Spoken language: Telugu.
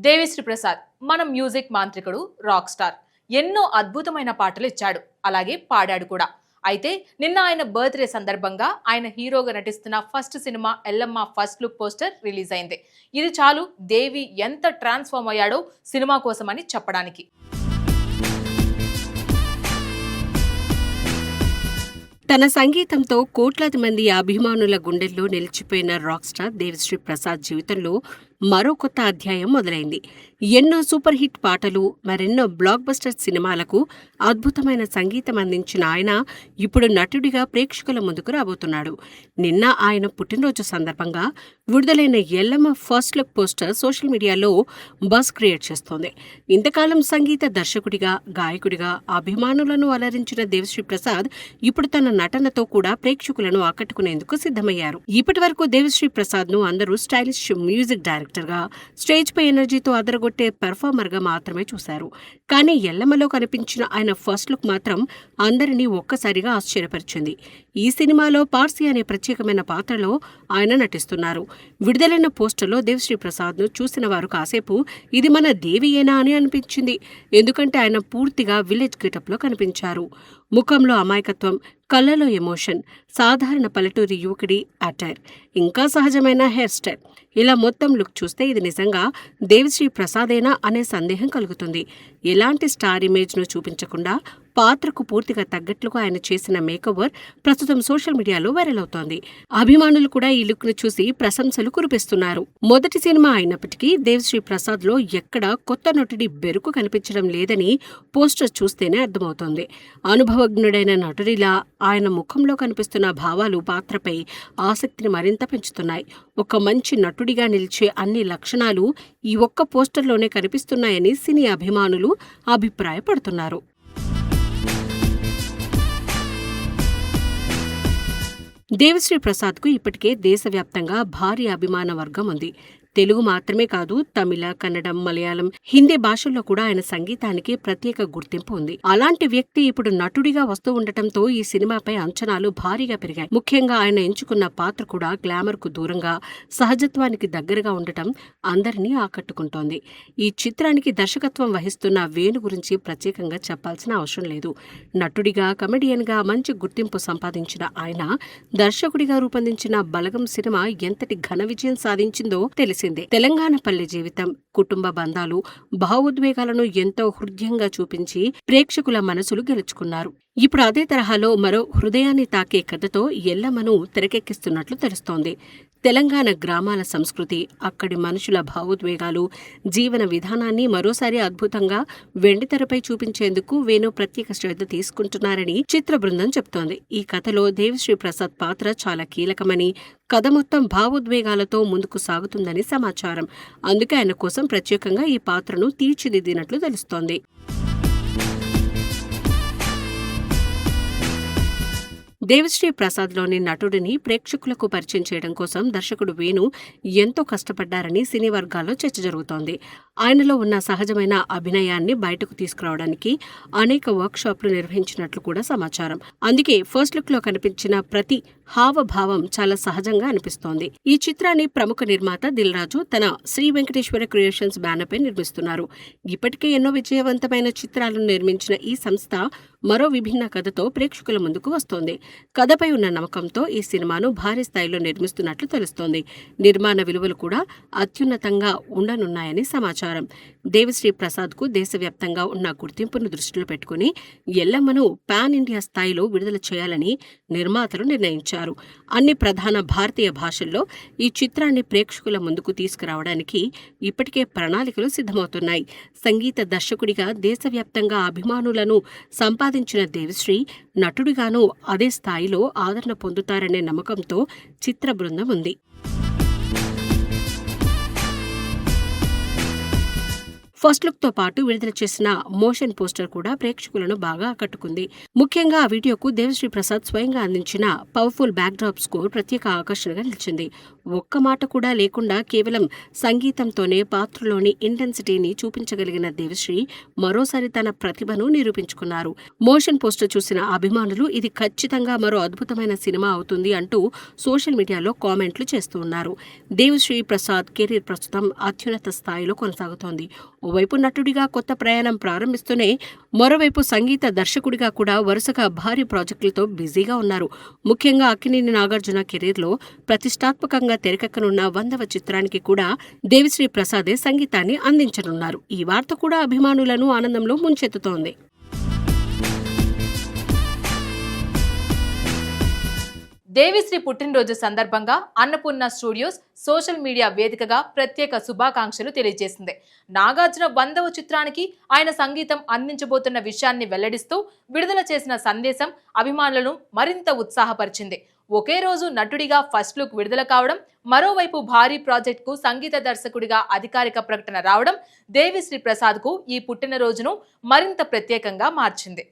దేవిశ్రీ ప్రసాద్ మన మ్యూజిక్ మాంత్రికుడు, రాక్ స్టార్. ఎన్నో అద్భుతమైన పాటలు ఇచ్చాడు, అలాగే పాడాడు కూడా. అయితే నిన్న ఆయన బర్త్డే సందర్భంగా ఆయన హీరోగా నటిస్తున్న first cinema Yellamma first look poster release అయింది. ఇది చాలు దేవి ఎంత ట్రాన్స్ఫార్మ్ అయ్యాడో సినిమా కోసమని చెప్పడానికి. తన సంగీతంతో కోట్లాది మంది అభిమానుల గుండెల్లో నిలిచిపోయిన రాక్ స్టార్ దేవిశ్రీ ప్రసాద్ జీవితంలో మరో కొత్త అధ్యాయం మొదలైంది. ఎన్నో సూపర్ హిట్ పాటలు, మరెన్నో బ్లాక్ బస్టర్ సినిమాలకు అద్భుతమైన సంగీతం అందించిన ఆయన ఇప్పుడు నటుడిగా ప్రేక్షకుల ముందుకు రాబోతున్నాడు. నిన్న ఆయన పుట్టినరోజు సందర్భంగా విడుదలైన Yellamma first look poster social మీడియాలో బజ్ క్రియేట్ చేస్తోంది. ఇంతకాలం సంగీత దర్శకుడిగా, గాయకుడిగా అభిమానులను అలరించిన దేవిశ్రీ ప్రసాద్ ఇప్పుడు తన నటనతో కూడా ప్రేక్షకులను ఆకట్టుకునేందుకు సిద్ధమయ్యారు. ఇప్పటి వరకు దేవిశ్రీ ప్రసాద్ ను అందరూ స్టైలిష్ మ్యూజిక్ డైరెక్టర్ గా, స్టేజ్ పై ఎనర్జీతో అదరగొట్టే పెర్ఫార్మర్ గా మాత్రమే చూశారు. కానీ ఎల్లమ్మలో కనిపించిన ఆయన ఫస్ట్ లుక్ మాత్రం అందరినీ ఒక్కసారిగా ఆశ్చర్యపరిచింది. ఈ సినిమాలో పార్సీ అనే ప్రత్యేకమైన పాత్రలో ఆయన నటిస్తున్నారు. విడుదలైన పోస్టర్లో దేవిశ్రీ ప్రసాద్ ను చూసిన వారు కాసేపు ఇది మన దేవియేనా అని అనిపించింది. ఎందుకంటే ఆయన పూర్తిగా విలేజ్ గెటప్ లో కనిపించారు. ముఖంలో అమాయకత్వం, కళ్ళలో ఎమోషన్, సాధారణ పల్లెటూరి యువకుడి అటైర్, ఇంకా సహజమైన హెయిర్ స్టైల్, ఇలా మొత్తం లుక్ చూస్తే ఇది నిజంగా దేవిశ్రీ ప్రసాదేనా అనే సందేహం కలుగుతుంది. ఎలాంటి స్టార్ ఇమేజ్ను చూపించకుండా పాత్రకు పూర్తిగా తగ్గట్లుగా ఆయన చేసిన మేకఓవర్ ప్రస్తుతం సోషల్ మీడియాలో వైరల్ అవుతోంది. అభిమానులు కూడా ఈ లుక్ ను చూసి ప్రశంసలు కురిపిస్తున్నారు. మొదటి సినిమా అయినప్పటికీ దేవిశ్రీ ప్రసాద్ లో ఎక్కడా కొత్త నటుడి బెరుకు కనిపించడం లేదని పోస్టర్ చూస్తేనే అర్థమవుతోంది. అనుభవజ్ఞుడైన నటుడిలా ఆయన ముఖంలో కనిపిస్తున్న భావాలు పాత్రపై ఆసక్తిని మరింత పెంచుతున్నాయి. ఒక మంచి నటుడిగా నిలిచే అన్ని లక్షణాలు ఈ ఒక్క పోస్టర్లోనే కనిపిస్తున్నాయని సినీ అభిమానులు అభిప్రాయపడుతున్నారు. దేవిశ్రీ ప్రసాద్కు ఇప్పటికే దేశవ్యాప్తంగా భారీ అభిమాన వర్గం ఉంది. తెలుగు మాత్రమే కాదు, తమిళ, కన్నడం, మలయాళం, హిందీ భాషల్లో కూడా ఆయన సంగీతానికి ప్రత్యేక గుర్తింపు ఉంది. అలాంటి వ్యక్తి ఇప్పుడు నటుడిగా వస్తూ ఉండటంతో ఈ సినిమాపై అంచనాలు భారీగా పెరిగాయి. ముఖ్యంగా ఆయన ఎంచుకున్న పాత్ర కూడా గ్లామర్ కు దూరంగా, సహజత్వానికి దగ్గరగా ఉండటం అందరినీ ఆకట్టుకుంటోంది. ఈ చిత్రానికి దర్శకత్వం వహిస్తున్న వేణు గురించి ప్రత్యేకంగా చెప్పాల్సిన అవసరం లేదు. నటుడిగా, కమెడియన్ గా మంచి గుర్తింపు సంపాదించిన ఆయన దర్శకుడిగా రూపొందించిన బలగం సినిమా ఎంతటి ఘన విజయం సాధించిందో తెలిసింది. తెలంగాణ పల్లె జీవితం, కుటుంబ బంధాలు, భావోద్వేగాలను ఎంతో హృదయంగా చూపించి ప్రేక్షకుల మనసులు గెలుచుకున్నారు. ఇప్పుడు అదే తరహాలో మరో హృదయాన్ని తాకే కథతో ఎల్లమ్మను తెరకెక్కిస్తున్నట్లు తెలుస్తోంది. తెలంగాణ గ్రామాల సంస్కృతి, అక్కడి మనుషుల భావోద్వేగాలు, జీవన విధానాన్ని మరోసారి అద్భుతంగా వెండితెరపై చూపించేందుకు వేణు ప్రత్యేక శ్రద్ధ తీసుకుంటున్నారని చిత్ర బృందం చెప్తోంది. ఈ కథలో దేవిశ్రీ ప్రసాద్ పాత్ర చాలా కీలకమని, కథ మొత్తం భావోద్వేగాలతో ముందుకు సాగుతుందని సమాచారం. అందుకే ఆయన కోసం ప్రత్యేకంగా ఈ పాత్రను తీర్చిదిద్దినట్లు తెలుస్తోంది. దేవిశ్రీ ప్రసాద్లోని నటుడిని ప్రేక్షకులకు పరిచయం చేయడం కోసం దర్శకుడు వేణు ఎంతో కష్టపడ్డారని సినీ వర్గాల్లో చర్చ జరుగుతోంది. ఆయనలో ఉన్న సహజమైన అభినయాన్ని బయటకు తీసుకురావడానికి అనేక వర్క్షాప్లు నిర్వహించినట్లు కూడా సమాచారం. అందుకే ఫస్ట్ లుక్ లో కనిపించిన ప్రతి హావభావం చాలా సహజంగా అనిపిస్తోంది. ఈ చిత్రాన్ని ప్రముఖ నిర్మాత దిల్ రాజు తన శ్రీ వెంకటేశ్వర క్రియేషన్స్ బ్యానర్ పై నిర్మిస్తున్నారు. ఇప్పటికే ఎన్నో విజయవంతమైన చిత్రాలను నిర్మించిన ఈ సంస్థ మరో విభిన్న కథతో ప్రేక్షకుల ముందుకు వస్తోంది. కథపై ఉన్న నమ్మకంతో ఈ సినిమాను భారీ స్థాయిలో నిర్మిస్తున్నట్లు తెలుస్తోంది. నిర్మాణ విలువలు కూడా అత్యున్నతంగా ఉండనున్నాయని సమాచారం. దేవిశ్రీ ప్రసాద్ కు దేశవ్యాప్తంగా ఉన్న గుర్తింపును దృష్టిలో పెట్టుకుని ఎల్లమ్మను పాన్ ఇండియా స్థాయిలో విడుదల చేయాలని నిర్మాతలు నిర్ణయించారు. అన్ని ప్రధాన భారతీయ భాషల్లో ఈ చిత్రాన్ని ప్రేక్షకుల ముందుకు తీసుకురావడానికి ఇప్పటికే ప్రణాళికలు సిద్ధమవుతున్నాయి. సంగీత దర్శకుడిగా దేశవ్యాప్తంగా అభిమానులను సంపాదించిన దేవిశ్రీ నటుడిగానూ అదే స్థాయిలో ఆదరణ పొందుతారనే నమ్మకంతో చిత్ర బృందం ఉంది. ఫస్ట్ లుక్ తో పాటు విడుదల చేసిన మోషన్ పోస్టర్ కూడా ప్రేక్షకులను బాగా ఆకట్టుకుంది. ముఖ్యంగా ఆ వీడియోకు దేవిశ్రీ ప్రసాద్ స్వయంగా అందించిన పవర్ఫుల్ బ్యాక్ డ్రాప్ స్కోర్ ప్రత్యేక ఆకర్షణగా నిలిచింది. ఒక్క మాట కూడా లేకుండా కేవలం సంగీతంతోనే పాత్రలోని ఇంటెన్సిటీని చూపించగలిగిన దేవిశ్రీ మరోసారి తన ప్రతిభను నిరూపించుకున్నారు. మోషన్ పోస్టర్ చూసిన అభిమానులు ఇది ఖచ్చితంగా మరో అద్భుతమైన సినిమా అవుతుంది అంటూ సోషల్ మీడియాలో కామెంట్లు చేస్తూ ఉన్నారు. దేవిశ్రీ ప్రసాద్ కెరీర్ ప్రస్తుతం అత్యున్నత స్థాయిలో కొనసాగుతోంది. ఓవైపు నటుడిగా కొత్త ప్రయాణం ప్రారంభిస్తూనే మరోవైపు సంగీత దర్శకుడిగా కూడా వరుసగా భారీ ప్రాజెక్టులతో బిజీగా ఉన్నారు. ముఖ్యంగా అక్కినేని నాగార్జున కెరీర్లో ప్రతిష్టాత్మకంగా తెరకెక్కనున్న 100వ చిత్రానికి కూడా దేవిశ్రీ ప్రసాదే సంగీతాన్ని అందించనున్నారు. ఈ వార్త కూడా అభిమానులను ఆనందంలో ముంచెత్తుతోంది. దేవిశ్రీ పుట్టినరోజు సందర్భంగా అన్నపూర్ణ స్టూడియోస్ సోషల్ మీడియా వేదికగా ప్రత్యేక శుభాకాంక్షలు తెలియజేసింది. నాగార్జున 100వ చిత్రానికి ఆయన సంగీతం అందించబోతున్న విషయాన్ని వెల్లడిస్తూ విడుదల చేసిన సందేశం అభిమానులను మరింత ఉత్సాహపరిచింది. ఒకే రోజు నటుడిగా ఫస్ట్ లుక్ విడుదల కావడం, మరోవైపు భారీ ప్రాజెక్టుకు సంగీత దర్శకుడిగా అధికారిక ప్రకటన రావడం దేవిశ్రీ ప్రసాద్కు ఈ పుట్టినరోజును మరింత ప్రత్యేకంగా మార్చింది.